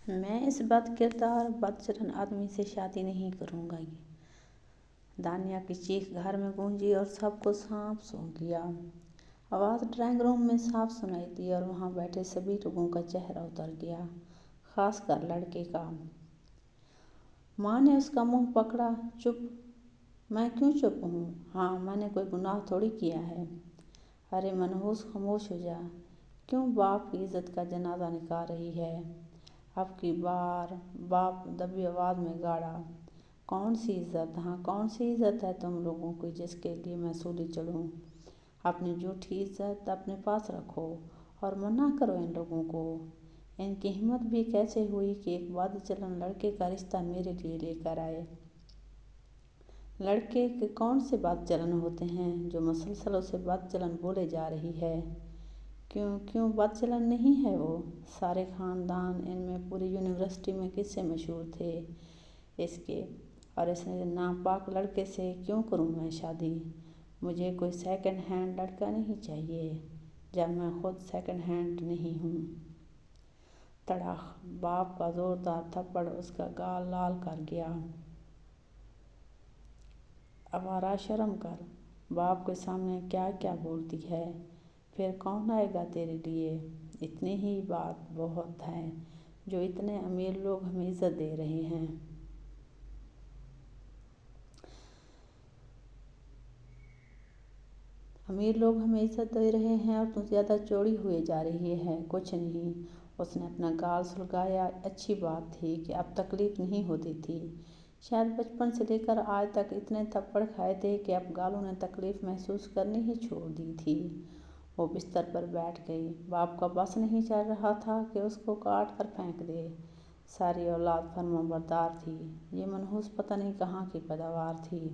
میں اس بد کردار بد چلن آدمی سے شادی نہیں کروں گا۔ دانیہ کی چیخ گھر میں گونجی اور سب کو سانپ سونگھ لیا۔ آواز ڈرائنگ روم میں صاف سنائی دی اور وہاں بیٹھے سبھی لوگوں کا چہرہ اتر گیا، خاص کر لڑکے کا۔ ماں نے اس کا منہ پکڑا۔ چپ۔ میں کیوں چپ ہوں؟ ہاں، میں نے کوئی گناہ تھوڑی کیا ہے۔ ارے منحوس، خاموش ہو جا۔ کیوں باپ کی عزت کا جنازہ نکال رہی ہے؟ اب کی بار باپ دبی آواز میں گاڑا۔ کون سی عزت؟ ہاں، کون سی عزت ہے تم لوگوں کی جس کے لیے میں سولی چڑھوں؟ اپنی جھوٹی عزت اپنے پاس رکھو اور منع کرو ان لوگوں کو۔ ان کی ہمت بھی کیسے ہوئی کہ ایک بد چلن لڑکے کا رشتہ میرے لیے لے کر آئے؟ لڑکے کے کون سے بد چلن ہوتے ہیں جو مسلسل اسے بد چلن بولے جا رہی ہے؟ کیوں بد چلن نہیں ہے وہ؟ سارے خاندان، ان میں پوری یونیورسٹی میں کس سے مشہور تھے اس کے؟ اور اس ناپاک لڑکے سے کیوں کروں میں شادی؟ مجھے کوئی سیکنڈ ہینڈ لڑکا نہیں چاہیے جب میں خود سیکنڈ ہینڈ نہیں ہوں۔ تڑاخ! باپ کا زوردار تھپڑ اس کا گال لال کر گیا۔ آوارہ، شرم کر! باپ کے سامنے کیا کیا بولتی ہے؟ پھر کون آئے گا تیرے لیے؟ اتنی ہی بات بہت ہے جو اتنے امیر لوگ ہمیں عزت دے رہے ہیں۔ امیر لوگ ہمیں عزت دے رہے ہیں اور تم زیادہ چوڑی ہوئے جا رہی ہے۔ کچھ نہیں۔ اس نے اپنا گال سلگایا۔ اچھی بات تھی کہ اب تکلیف نہیں ہوتی تھی۔ شاید بچپن سے لے کر آج تک اتنے تھپڑ کھائے تھے کہ اب گالوں نے تکلیف محسوس کرنی ہی چھوڑ دی تھی۔ وہ بستر پر بیٹھ گئی۔ باپ کا بس نہیں چل رہا تھا کہ اس کو کاٹ کر پھینک دے۔ ساری اولاد فرمانبردار تھی۔ یہ منحوس پتہ نہیں کہاں کی پیداوار تھی۔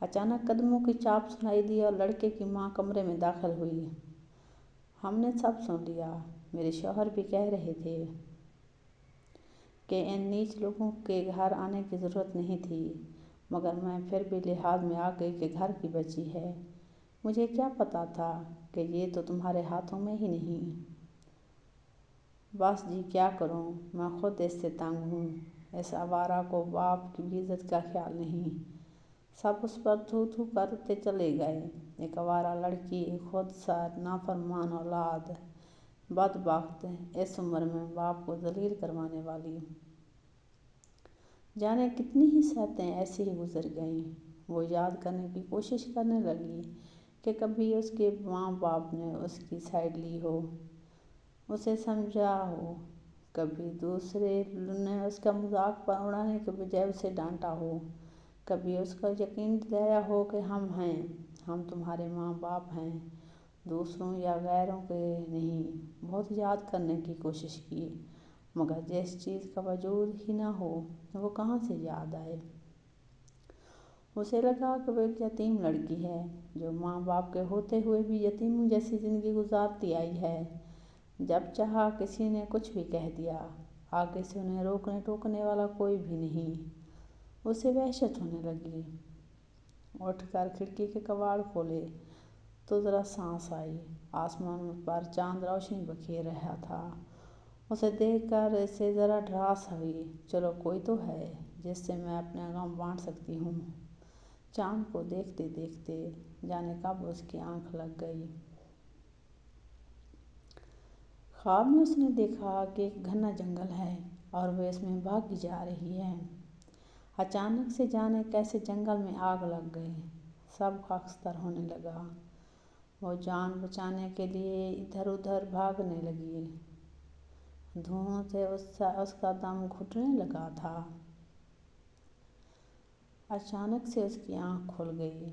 اچانک قدموں کی چاپ سنائی دی اور لڑکے کی ماں کمرے میں داخل ہوئی۔ ہم نے سب سن لیا۔ میرے شوہر بھی کہہ رہے تھے کہ ان نیچ لوگوں کے گھر آنے کی ضرورت نہیں تھی، مگر میں پھر بھی لحاظ میں آ گئی کہ گھر کی بچی ہے۔ مجھے کیا پتہ تھا کہ یہ تو تمہارے ہاتھوں میں ہی نہیں۔ بس جی، کیا کروں؟ میں خود اس سے تنگ ہوں۔ اس آوارہ کو باپ کی بھی عزت کا خیال نہیں۔ سب اس پر تھو تھو کرتے چلے گئے۔ ایک آوارہ لڑکی، ایک خود سر نافرمان اولاد، بدبخت، اس عمر میں باپ کو ذلیل کروانے والی۔ جانے کتنی ہی صحتیں ایسی ہی گزر گئیں۔ وہ یاد کرنے کی کوشش کرنے لگی کہ کبھی اس کے ماں باپ نے اس کی سائیڈ لی ہو، اسے سمجھا ہو، کبھی دوسرے نے اس کا مذاق اڑانے کے بجائے اسے ڈانٹا ہو، کبھی اس کو یقین دلایا ہو کہ ہم ہیں، ہم تمہارے ماں باپ ہیں، دوسروں یا غیروں کے نہیں۔ بہت یاد کرنے کی کوشش کی، مگر جس چیز کا وجود ہی نہ ہو وہ کہاں سے یاد آئے؟ اسے لگا کہ وہ ایک یتیم لڑکی ہے جو ماں باپ کے ہوتے ہوئے بھی یتیموں جیسی زندگی گزارتی آئی ہے۔ جب چاہا کسی نے کچھ بھی کہہ دیا، آگے سے انہیں روکنے ٹوکنے والا کوئی بھی نہیں۔ اسے وحشت ہونے لگی۔ اٹھ کر کھڑکی کے کواڑ کھولے تو ذرا سانس آئی۔ آسمان پر چاند روشنی بکھیر رہا تھا۔ اسے دیکھ کر اسے ذرا ڈھارس ہوئی۔ چلو، کوئی تو ہے جس سے میں اپنے غم بانٹ سکتی ہوں۔ چاند کو دیکھتے دیکھتے جانے کب اس کی آنکھ لگ گئی۔ خواب میں اس نے دیکھا کہ ایک گھنا جنگل ہے اور وہ اس میں بھاگی جا رہی ہے۔ اچانک سے جانے کیسے جنگل میں آگ لگ گئی۔ سب خاکستر ہونے لگا۔ وہ جان بچانے کے لیے ادھر ادھر بھاگنے لگی۔ دھوؤں سے اس کا دم گھٹنے لگا تھا۔ اچانک سے اس کی آنکھ کھل گئی۔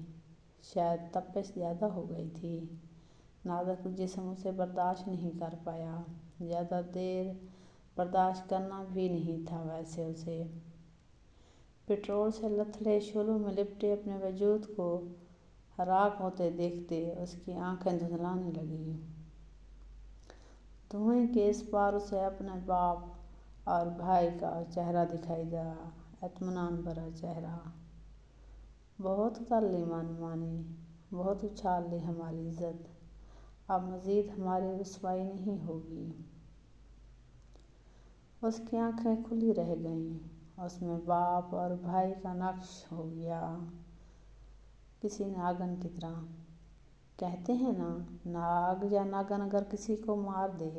شاید تپش زیادہ ہو گئی تھی۔ نازک جسم اسے برداشت نہیں کر پایا۔ زیادہ دیر برداشت کرنا بھی نہیں تھا ویسے اسے۔ پٹرول سے لتھڑے شعلوں میں لپٹے اپنے وجود کو راکھ ہوتے دیکھتے اس کی آنکھیں دھندلانے لگیں۔ دھوئیں کے اس پار اسے اپنے باپ اور بھائی کا چہرہ دکھائی دیا، اطمینان بھرا چہرہ۔ بہت کر لی من مانی، بہت اچھال لی ہماری عزت، اب مزید ہماری رسوائی نہیں ہوگی۔ اس کی آنکھیں کھلی رہ گئیں۔ اس میں باپ اور بھائی کا نقش ہو گیا، کسی ناگن کی طرح۔ کہتے ہیں نا، ناگ یا ناگن اگر کسی کو مار دے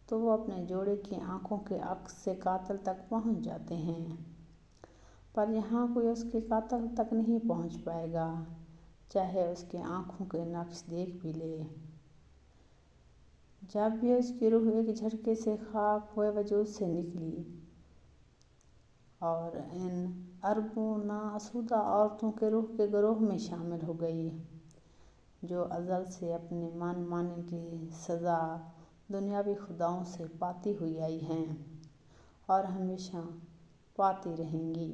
تو وہ اپنے جوڑے کی آنکھوں کے عکس سے قاتل تک پہنچ جاتے ہیں، پر یہاں کوئی اس کے قاتل تک نہیں پہنچ پائے گا، چاہے اس کے آنکھوں کے نقش دیکھ بھی لے۔ جب بھی اس کی روح ایک جھٹکے سے خاک ہوئے وجود سے نکلی اور ان اربوں ناآسودہ عورتوں کے روح کے گروہ میں شامل ہو گئی، جو ازل سے اپنے من مانی کی سزا دنیاوی خداؤں سے پاتی ہوئی آئی ہیں اور ہمیشہ پاتی رہیں گی۔